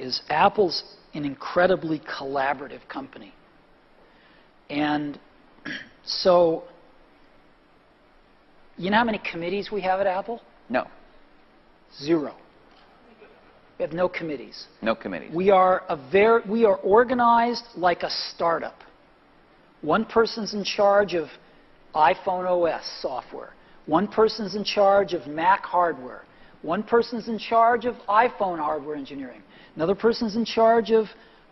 is Apple's an incredibly collaborative company. And so, you know how many committees we have at Apple? No. 0. We have no committees. No committees. We are organized like a startup. One person's in charge of iPhone OS software. One person's in charge of Mac hardware. One person's in charge of iPhone hardware engineering. Another person's in charge of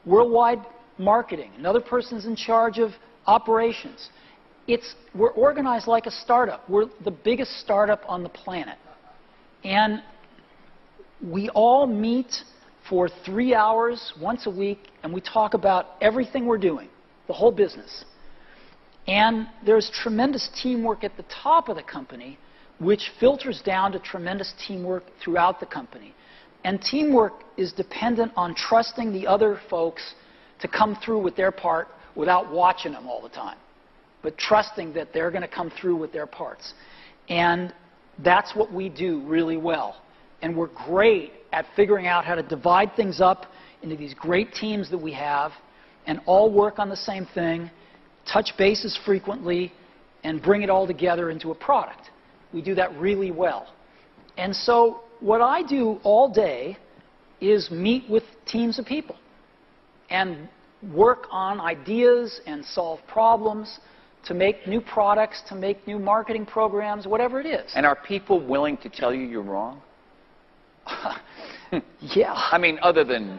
worldwide marketing. Another person's in charge of operations. We're organized like a startup. We're the biggest startup on the planet. And we all meet for 3 hours once a week, and we talk about everything we're doing, the whole business. And there's tremendous teamwork at the top of the company, which filters down to tremendous teamwork throughout the company. And teamwork is dependent on trusting the other folks to come through with their part without watching them all the time, but trusting that they're going to come through with their parts. And that's what we do really well. And we're great at figuring out how to divide things up into these great teams that we have and all work on the same thing, touch bases frequently, and bring it all together into a product. We do that really well. And so what I do all day is meet with teams of people and work on ideas and solve problems to make new products, to make new marketing programs, whatever it is. And are people willing to tell you you're wrong? Yeah. I mean, other than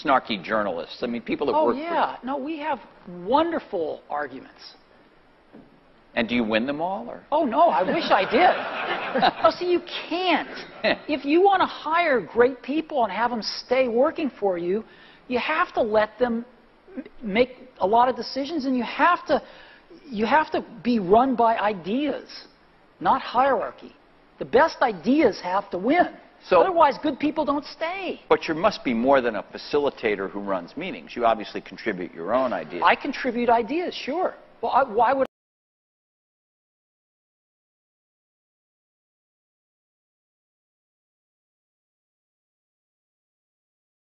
snarky journalists. I mean, people that work for you. Oh, yeah. No, we have wonderful arguments. And do you win them all? Or? Oh, no, I wish I did. Oh, see, you can't. If you want to hire great people and have them stay working for you, you have to let them make a lot of decisions, and you have to be run by ideas, not hierarchy. The best ideas have to win. So, otherwise, good people don't stay. But you must be more than a facilitator who runs meetings. You obviously contribute your own ideas. I contribute ideas, sure. Well, why would